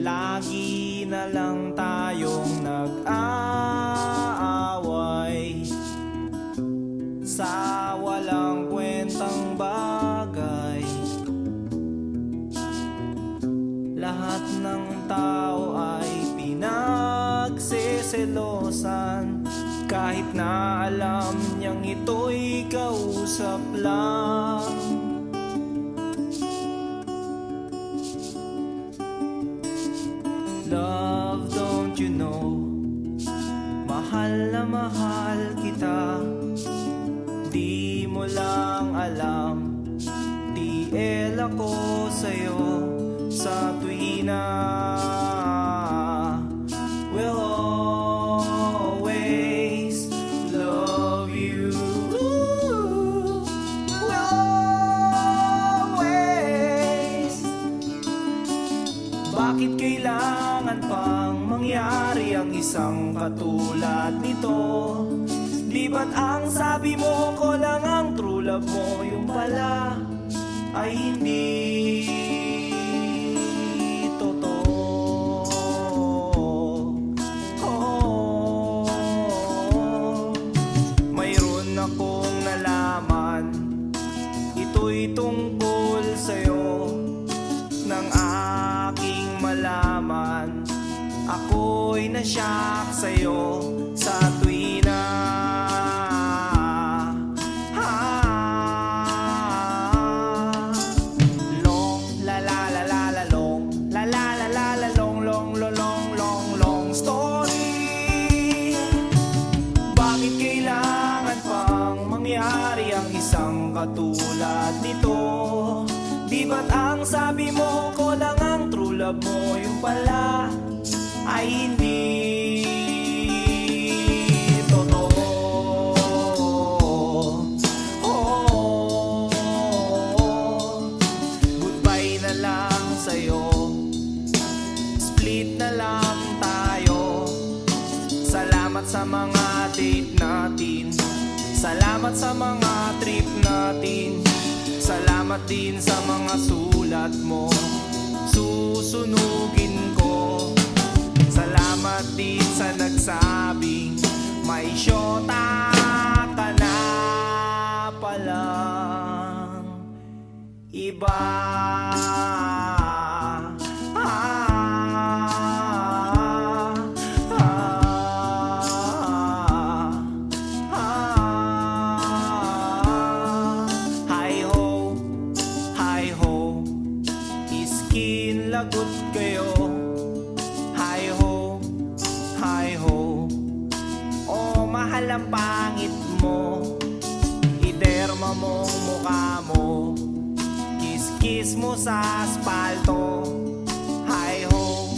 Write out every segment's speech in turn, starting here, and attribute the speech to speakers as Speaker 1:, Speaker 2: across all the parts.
Speaker 1: Lagi na lang tayong nag-aaway sa walang kwentang bagay. Lahat ng tao ay pinagseselosan, kahit na alam niyang ito'y kausap lang. Love, don't you know, mahal na mahal kita. Di mo lang alam, TL ako sa'yo sa tuwina. We'll always love you. We'll always. Bakit kailangan pang mangyari ang isang katulad nito? Di ba't ang sabi mo ko lang ang true love mo, yung pala ay hindi totoo? Mayroon akong nalaman, ito'y tungkol sa'yo. Nang aking malaman, ako'y nasyak sa'yo sa tuwina. Long story. Bakit kailangan pang mangyari ang isang katulad nito? Di ba't ang sabi mo ko lang ang true love mo, yung pala ay hindi totoo? Goodbye na lang sa'yo, split na lang tayo. Salamat sa mga date natin, salamat sa mga trip natin, salamat din sa mga sulat mo, susunugin ko. Salamat din sa nagsabing may syota ka na palang iba. Lagot kayo, hi ho, hi ho. Oh, mahal ang pangit mo, iderma mong mukha mo, kiss-kiss mo sa aspalto. Hi ho,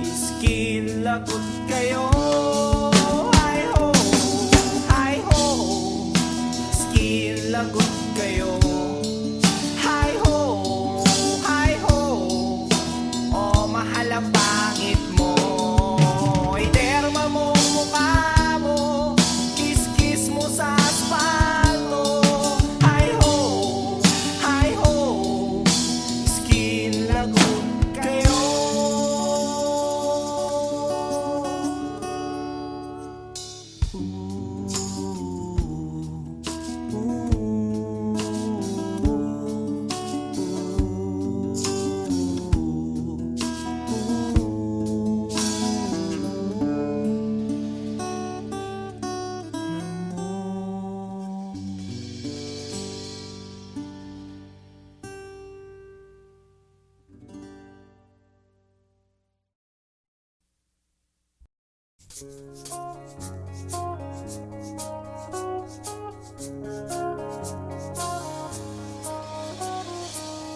Speaker 1: skin lagot kayo. Hi ho, skin lagot kayo. Ang pangit mo, iderma mong mukha mo, kiss-kiss mo sa aspalto. Hi ho, skin lagot kayo.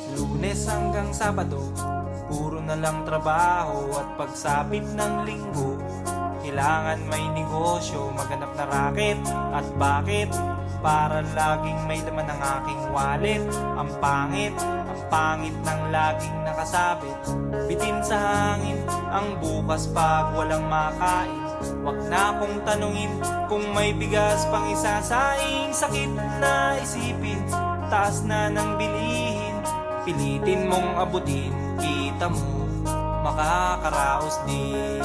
Speaker 1: Lunes hanggang Sabado, puro na lang trabaho. At pagsapit ng Linggo, kailangan may negosyo, maghanap na raket. At bakit? Para laging may laman ang aking wallet. Ang pangit ng laging nakasabit. Bitin sa hangin ang bukas pag walang makain. Wag na akong tanungin kung may bigas pang isasaing. Sakit na isipin, taas na ng bilihin, pilitin mong abutin, kita mo, makakaraos din.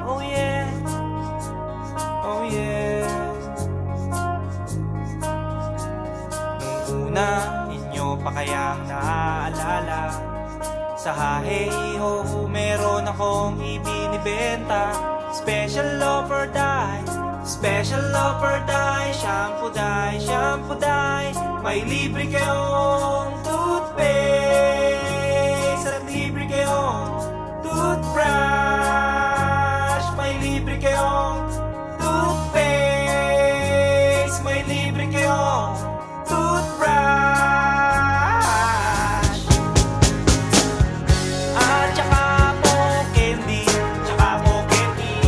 Speaker 1: Oh yeah, oh yeah. Nung una, inyo pa kayang naaalala, sa Haheho meron akong ibinibenta. Special offer dye, special offer dye, shampoo dye, shampoo dye. May libre kayong toothpaste at libre kayong toothbrush. May libre kayong toothpaste, may libre kayong toothbrush. At saka po candy, tsaka po candy.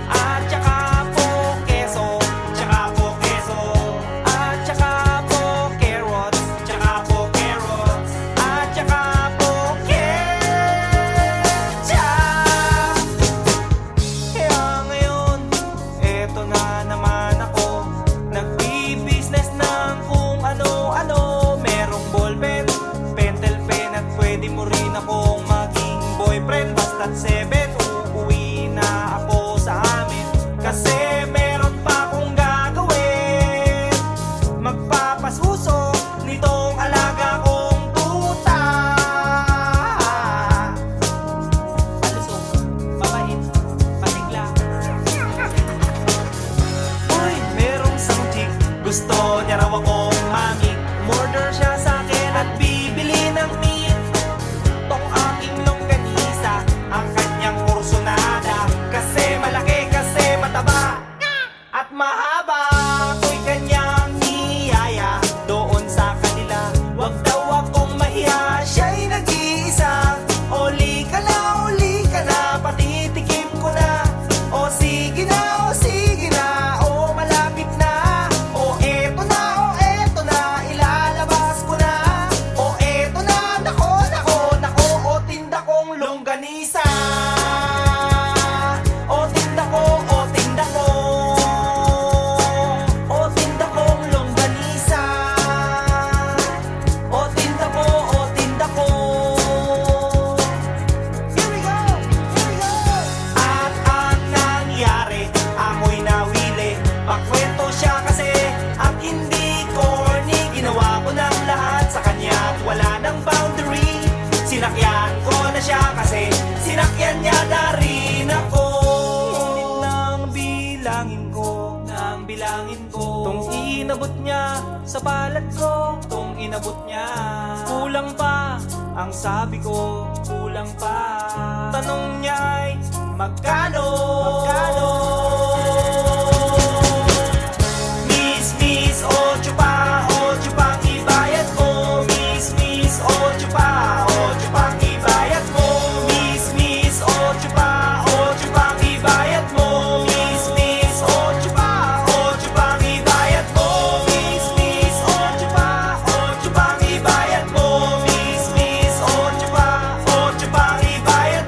Speaker 1: At saka po keso, tsaka po keso. At saka po carrots, tsaka po carrots. At saka po ketchup. Kaya ngayon, eto na naman ako, nagbi-business ng kung ano-ano. Merong ballpen, pentel pen, at pwede mo rin akong maging boyfriend. Basta't 7, uuwi na ako sa amin, kasi meron pa akong gagawin. Magpapasuso nitong alaga kong tuta. Palusog, mabait, pasigla. Uy, merong isang chick, gusto niya raw akong mami. Murder siya sa akin at bibili ng meat. Tong aking longganisa, ang kanyang kursunada. Kasi malaki, kasi mataba, at mahaba. Ako'y kanyang niyaya doon sa kanila. Wag daw akong mahiya, siya'y nag-iisa. Uli ka na, patitikim ko na. O sige na, o sige na, o malapit na. O eto na, ilalabas ko na. O eto na, nako, o tinda kong longganisa. O tinda ko, o tinda ko. O tinda kong longganisa. O tinda ko, o tinda ko. Here we go, here we go. At ang nangyari, ako'y nawili. Pakwento siya kasi, at hindi corny. Ginawa ko ng lahat sa kanya at wala ng boundary. Sinakyan ko na siya kasi sinakyan niya na rin ako. Nang bilangin ko, tong inabot niya sa palad ko, tong inabot niya. Kulang pa, ang sabi ko, kulang pa. Tanong niya ay, magkano? Miss, ocho pa ang ibayad mo. Miss, ocho pa ang ibayad mo. Miss, ocho pa ang ibayad mo. Miss, ocho pa ang ibayad mo. Miss, ocho pa ang ibayad mo. Miss, ocho pa ang ibayad mo. Miss, ocho pa ang ibayad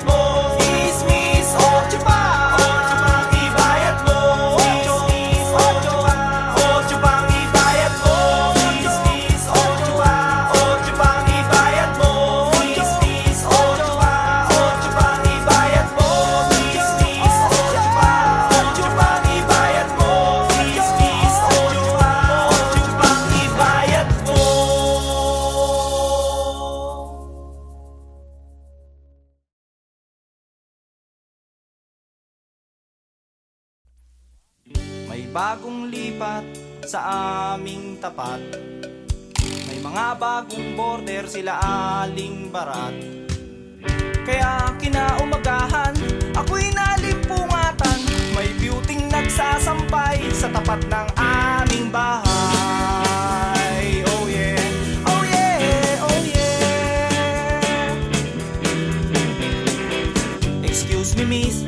Speaker 1: mo. Miss, ocho pa ang ibayad mo. Miss, ocho pa ang ibayad mo. Miss, ocho pa ang ibayad mo. Miss, ocho pa ang ibayad mo. Miss, ocho pa ang ibayad mo. May bagong lipat sa aming tapat. May mga bagong border, sila aling barat. Kaya kinaumagahan, ako'y nalimpungatan. May beautyng nagsasampay sa tapat ng aming bahay. Oh yeah, oh yeah, oh yeah. Excuse me miss,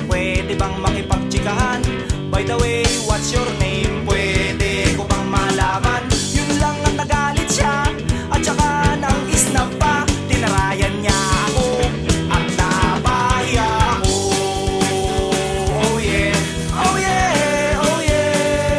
Speaker 1: pwede bang makipagtsikahan? By the way, what's your name? Pwede ko bang malaman? Yun lang ang nagalit siya, at saka nang isnab pa. Tinarayan niya ako at napahiya ako. Oh yeah, oh yeah, oh yeah.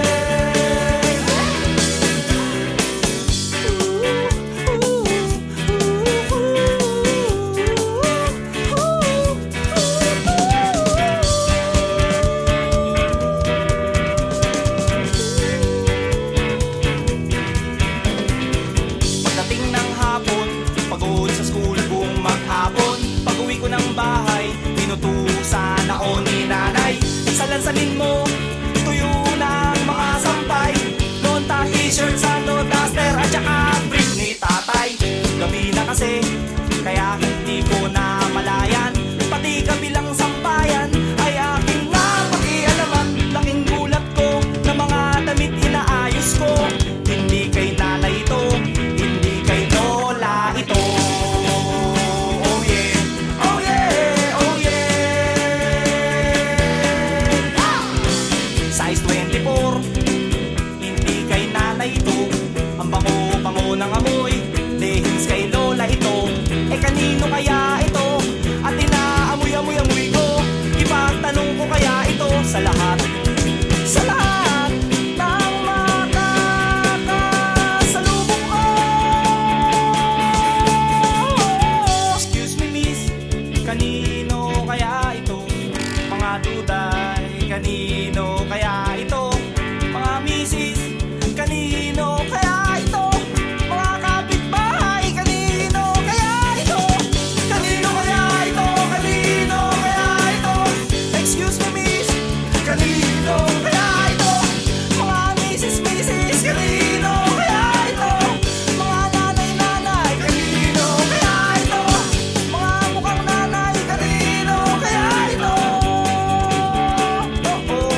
Speaker 1: salansanin mo, tuyo ng mga sampay. Nonta, t-shirt, sando, duster at saka brief ni tatay. Gabi na kasi, kaya hindi ko na malayan. Pati kabilang sampayan ay aking napakialaman. Laking gulat ko na mga damit inaayos ko. Hindi kay nanay ito, hindi kay lola ito. Oh yeah, oh yeah, oh yeah. Size 24, hindi kay nanay ito. Ang bango-bango ng amoy, leggings kay lola ito. Eh kanino kaya ito? At inaamoy-amoy-amoy ko. Ipagtanong ko kaya ito sa lahat ng makakasalubong ko. Excuse me miss, kanino kaya ito? Mga duday, kanino kaya ito? Mga misis, kanino kaya ito? Mga kapitbahay, kanino kaya ito? Kanino kaya ito? Kanino kaya ito? Excuse me miss, kanino kaya ito? Mga misis, kanino kaya ito? Mga nanay, kanino kaya ito? Mga mukhang nanay, kanino kaya ito? Oh, oh.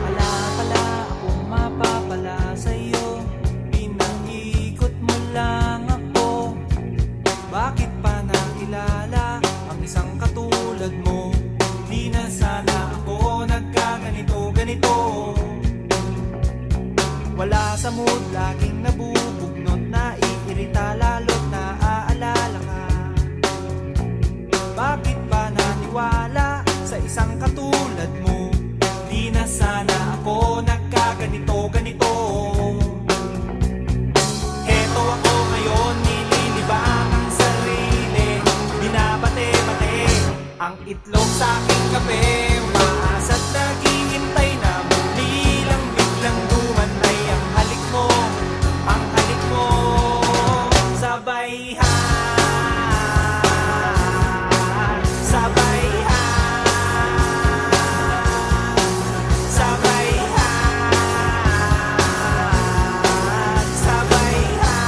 Speaker 1: Wala pala akong mapapala sa'yo. Pinag-ikot mo lang ako. Bakit pa nakilala ang isang katulad mo? Di na sana ako nagkaganito-ganito. Wala sa mood, laging nabubugnot, naiirita, lalo't naaalala ka. Bakit ba naniwala sa isang katulad mo? Di na sana ako nagkaganito-ganito. Heto ako ngayon, nililibang ang sarili. Binabate-bate ang itlog sa aking kape. Umaasa't naghihintay na muli lang biglang dumantay ang halik mo, ang halik mo. Sabay ha, sabay ha, sabay ha, sabay ha.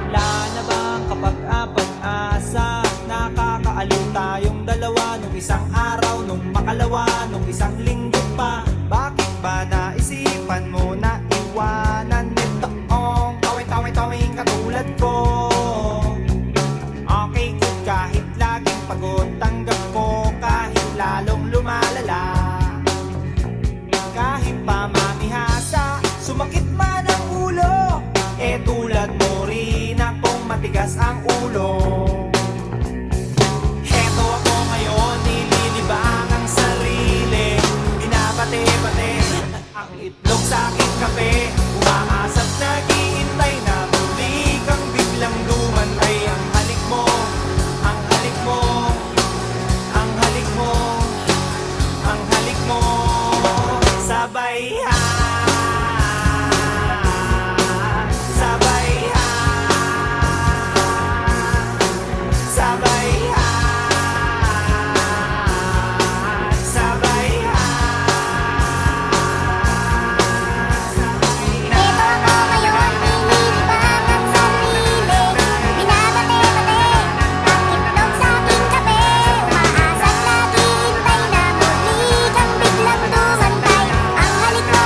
Speaker 1: Wala na bang kapag-apag-asa? Nakakaaliw tayong dalawa nung isang araw, nung makalawa, nung isang linggo pa. Bakit ba naisipan mo na iwanan nitoong tawing-tawing katulad ko? Okay good kahit laging pagod, tanggap ko kahit lalong lumalala. Kahit pa mamihasa, sumakit man ang ulo, eh tulad mo rin akong matigas ang ulo. Heto ako ngayon, nililibang ang sarili. Binabate-bate ang itlog sa aking kape. Umaasa't naghihintay na muli kang biglang dumantay. Ang halik mo, ang halik mo, ang halik mo, ang halik mo. Sabay ha, sabay ha, sabay ha, sabay ha.
Speaker 2: Heto ako ngayon, nililibang ang sarili. Binabate-bate ang itlog sa aking kape. Umaasa't naghihintay na muli kang biglang dumantay. Ang halik mo,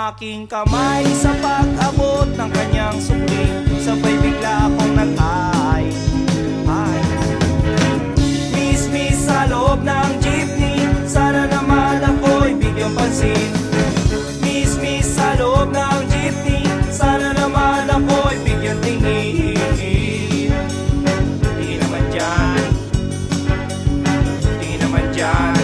Speaker 1: aking kamay sa pag-abot ng kanyang sukli. Sabay bigla akong nag-ay. Miss sa loob ng jeepney, sana naman ako'y bigyang pansin. Miss sa loob ng jeepney, sana naman ako'y bigyang tingin. Di naman dyan, di naman dyan.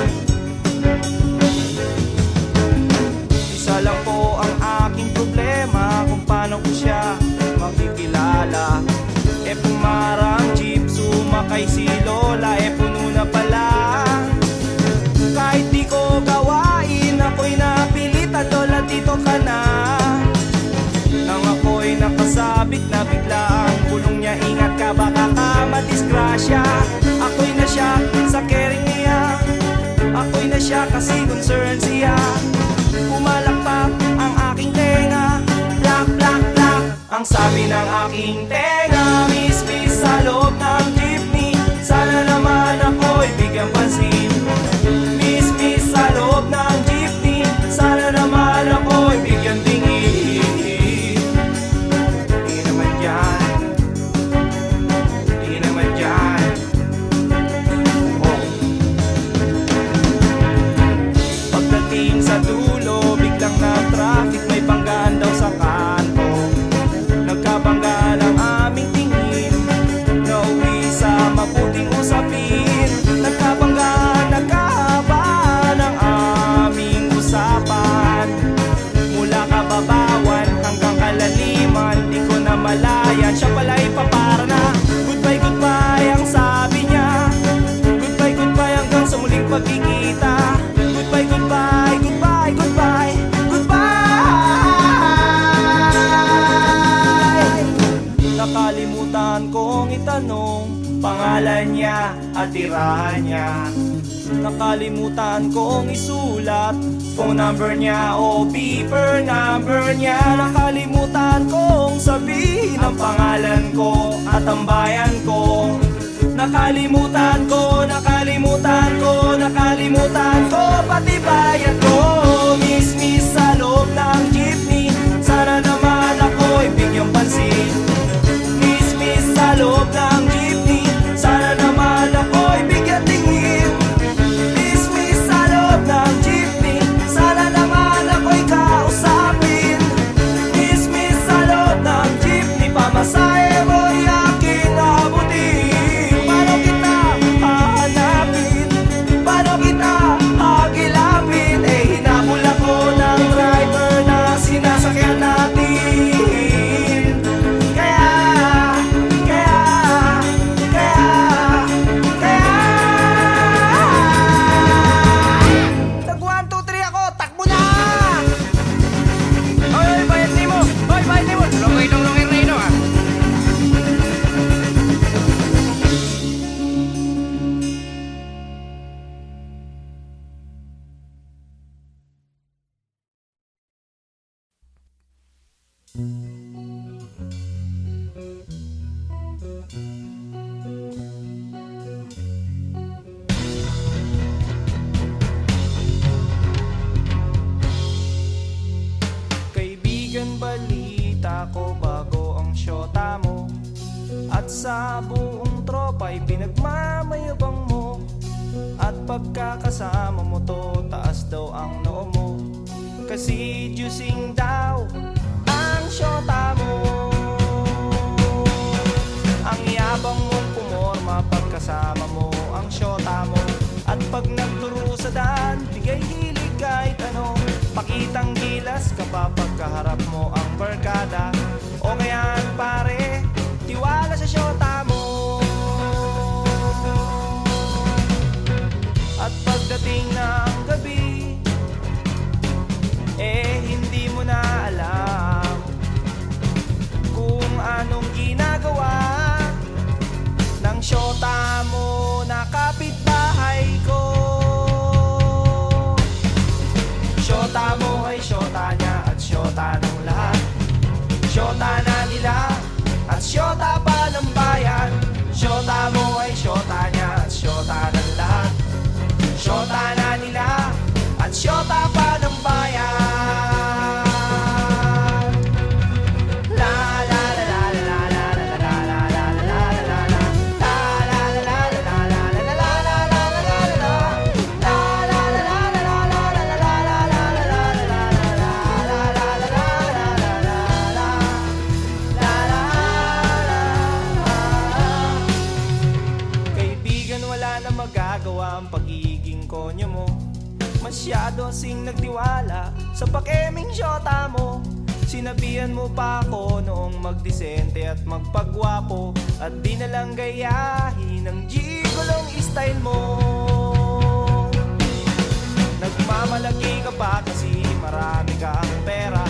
Speaker 1: Isa lang po ang aking problema kung paano ko siya makikilala. Pumarang jeep, sumakay si Lola, puno na pala. Kahit di ko gawain, ako'y napilitan, Lola dito ka na. Nang ako'y nakasabit na bigla ang bulong niya, ingat ka baka ka madisgrasya. Ako'y na siya sa caring niya, ako'y na siya kasi concern siya. Pumalakpak ang aking tenga, plak plak plak ang sabi ng aking tenga. Miss sa loob ng jeepney, sana naman ako'y bigyang pansin. Miss sa loob ng jeepney, sana naman ako'y bigyang tingin. Di naman dyan, di naman dyan. Oh. Pagdating sa dulo, biglang na traffic, may banggaan daw sa kanto. Nagkabangga ng aming tingin, nauwi sa mabuting usapin. Nagkabangga, nagkahaba ng aming usapan. Mula kababawan hanggang kalaliman, di ko na malayan, siya pala'y papara na. Goodbye, goodbye ang sabi niya. Goodbye, goodbye hanggang sa muling pagkikita. Goodbye, goodbye, goodbye, goodbye, goodbye. Nakalimutan kong itanong pangalan niya at tirahan niya. Nakalimutan kong isulat phone number niya o beeper number niya. Nakalimutan kong sabihin ang pangalan ko at ang bayan ko. Nakalimutan ko, nakalimutan ko, nakalimutan ko pati bayan ko. Miss sa loob ng jeepney, sana naman ako'y bigyang pansin. Miss sa loob ng jeepney, sana naman ako'y bigyan tingin. Miss sa loob ng jeepney, sana naman ako'y kausapin. Miss sa loob ng jeepney, pamasahe mo'y aking abutin. Paano kita hahanapin? Paano kita hagilapin? Hinabol ako ng driver na sinasakyan natin. Kaya tag 1, 2, 3 ako, takbo na! Oy, bayad ni mo! Oy, bayad ni mo! Lungay rino ah! Kaibigan, balita ko bago ang syota mo. At sa buong tropa'y pinagmamayabang mo. At pagkakasama mo to, taas daw ang noo mo. Kasi juicing daw ang syota mo. Ang yabang mong pumorma pagkasama mo ang syota mo. At pag nagturo sa daan, bigay hilig kahit ano. Pakitang gilas kapag pagkaharap mo ang barkada. O kaya't pare, tiwala sa syota mo. At pagdating ng gabi, hindi mo na alam kung anong ginagawa ng syota mo na kapitbahay ko. Syota mo ay syota niya at syota ng lahat. Syota na nila at syota pa ng bayan. Syota mo ay syota niya at syota ng lahat. Syota na nila at syota pa ng bayan. demonyo mo. Masyado sing nagtiwala sa pakeming syota mo. Sinabihan mo pa ako noong magdisente at magpagwapo, at di na lang gayahin ang gigolong style mo. Nagmamalaki ka pa kasi marami kang pera.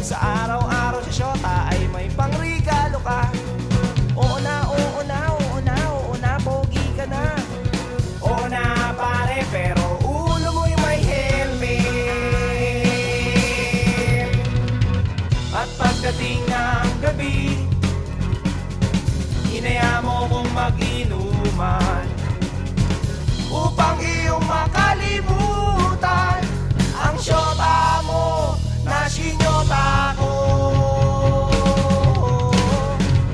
Speaker 1: Sa araw-araw sa syota ay may pangregalo ka. Oo na, oo na, oo na, oo na, pogi ka na. Oo na pare, pero ulo mo'y may helmet. At pagdating ng gabi, hinaya mo kong mag-inuman upang iyong makalimutan ang syota mo na sinyota ko.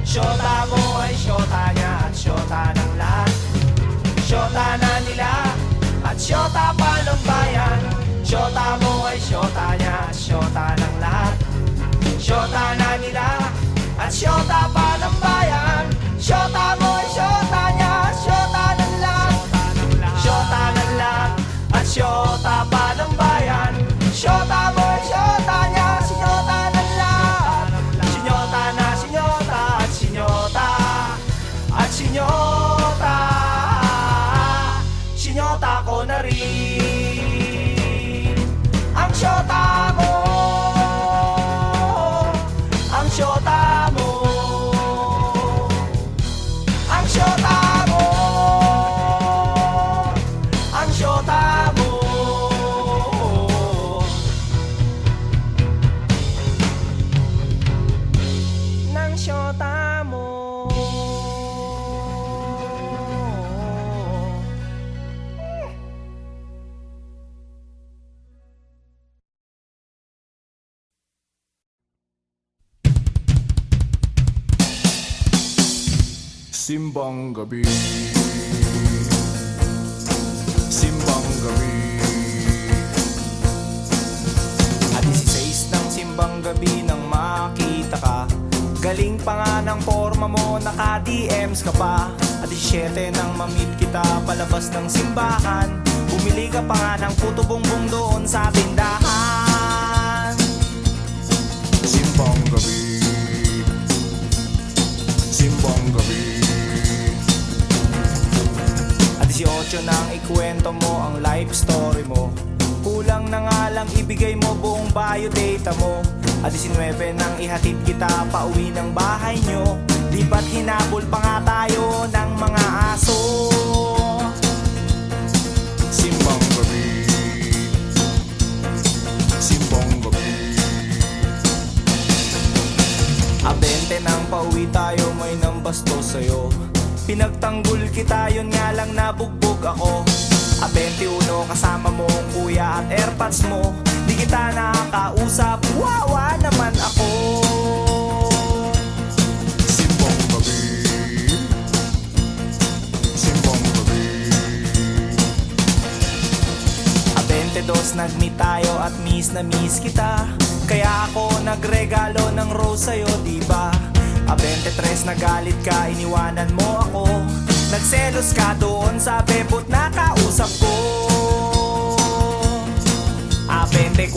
Speaker 1: Syota mo ay syota niya at syota ng lahat. Syota na nila at syota pa ng bayan. Syota mo ay syota niya at syota ng lahat. Syota na nila at syota pa ng bayan. Syota mo ay syota niya at syota ng lahat. Syota ng lahat at syota pa ng bayan. Syota mo ay syota niya, sinyota ng lahat. Sinyota na sinyota at sinyota at sinyota. Sinyota ko na rin ang syota mo. Ang syota mo. Ang syota mo. Ang syota mo. Ng syota mo.
Speaker 3: Simbang gabi, simbang gabi.
Speaker 1: At 16 ng simbang gabi nang makita ka. Galing pa nga ng forma mo, naka-DMs ka pa. At 17 nang mamit kita palabas ng simbahan. Bumili ka pa nga ng puto bongbong doon sa tindahan.
Speaker 3: Simbang gabi, simbang gabi.
Speaker 1: At 18 nang ikwento mo ang life story mo. Kulang na nga lang ibigay mo buong biodata mo. At 19 nang ihatid kita pa uwi ng bahay nyo. Di ba't hinabol pa nga tayo ng mga aso?
Speaker 3: Simbang gabi, simbang gabi.
Speaker 1: Abente nang pauwi tayo, may nambasto sa'yo. Pinagtanggol kita, yun nga lang nabugbog ako. 21 kasama mo ang kuya at airpods mo. Di kita nakakausap, wawa naman ako.
Speaker 3: Simbang gabi, simbang gabi.
Speaker 1: 22 nag-meet tayo at miss na miss kita. Kaya ako nagregalo ng rose sa'yo, diba? 23 nagalit ka, iniwanan mo ako. Nagselos ka doon sa bebot na kausap ko. 24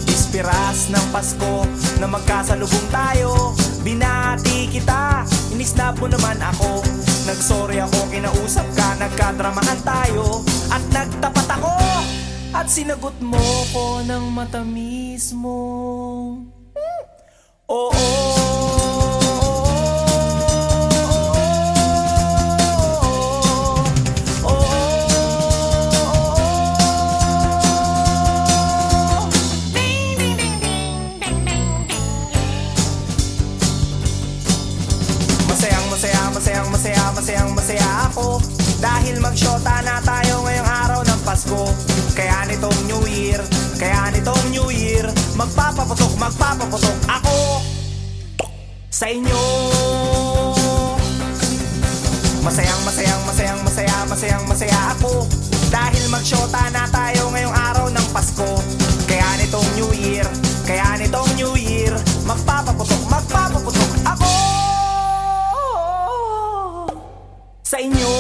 Speaker 1: Ispiras ng Pasko na magkasalubong tayo. Binati kita, inisnap mo naman ako. Nagsorry ako, kinausap ka, nagkadramahan tayo. At nagtapat ako, at sinagot mo ko ng matamis mo. Oo. Masaya ako dahil magsyota na tayo ngayong araw ng Pasko. Kaya nitong New Year, magpapaputok ako sa inyo. Masaya ako dahil magsyota na tayo ngayong araw ng Pasko. Kaya nitong New Year, magpapaputok ako sa inyo.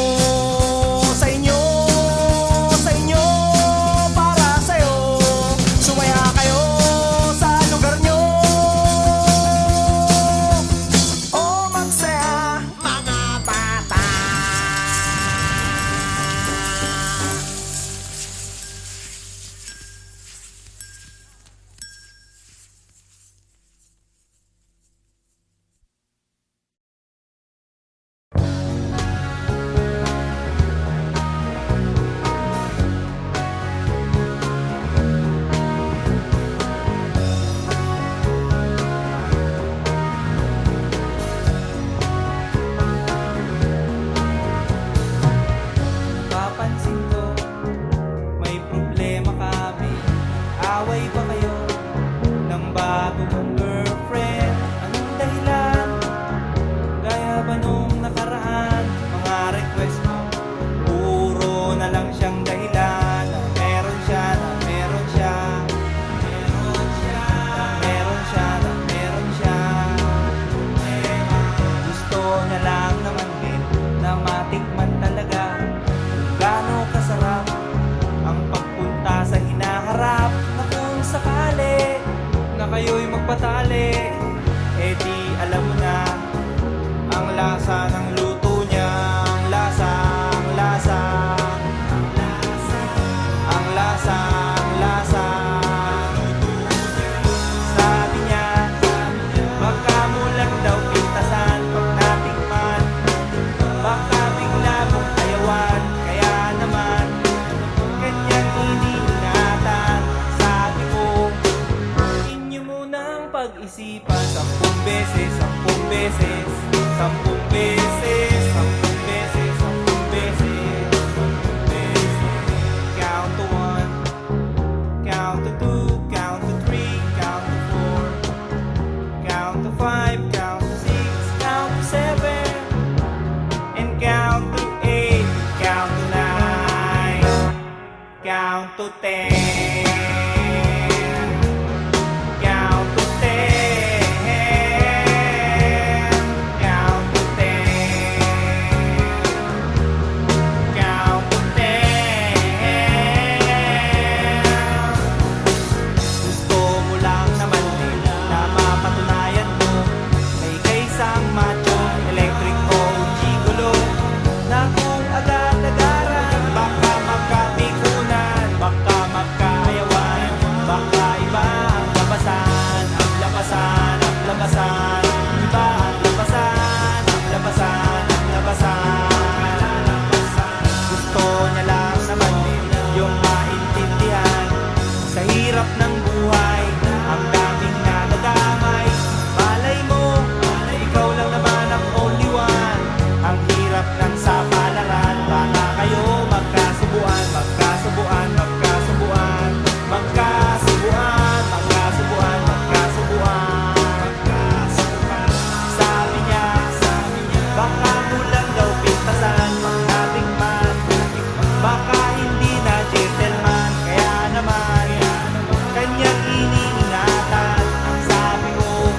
Speaker 1: kayo'y magpatali, eh di alam mo na ang lasa ng luto niya. Ang lasa, ang lasa, ang lasa, ang lasa. Sabi niya, baka mo lang daw pintasan pag natikman, baka bigla mong ayawan. Kaya naman, kanyang iniingatan. Sabi ko, inyo munang pag-isipan 10 beses, 10 beses, 10 beses, 10 beses, 10 beses, 10 beses. Count to 1, count to 2, count to 3, count to 4, count to 5, count to 6, count to 7, and count to 8, count to 9, count to 10. Count to 10. Count to 10. Count to 10. Gusto mo lang naman din na mapatunayan mo na ika'y isang macho, electric o gigolo, na kung agad-agaran baka magkapikunan, baka magkaayawan, baka iba ang labasan, ang labasan, ang labasan, iba ang labasan, ang labasan, ang labasan. Gusto niya lang naman din yung maintindihan sa hirap ng buhay, ang daming nadadamay. Malay mo, ikaw lang naman ang only one. Ang hirap ng sapalaran, baka kayo magkasubuan, magkasubuan, magkasubuan, magkasubuan, magkasubuan, magkasubuan, magkasubuan. Sabi niya, baka mo lang daw pintasan pag natikman, baka hindi na gentleman. Kaya naman, kanyang iniingatan. Ang sabi ko,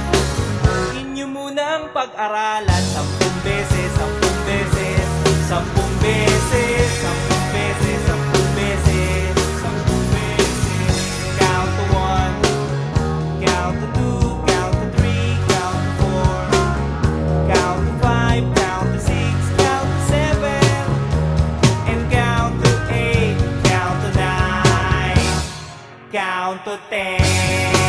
Speaker 1: inyo munang pag-aralan 10 beses, 10 beses, 10 beses, 10 beses, 10 beses, 10 beses. Count to 1, count to 2, count to 3, count to 4, count to 5, count to 6, count to 7, and count to 8, count to 9, count to 10.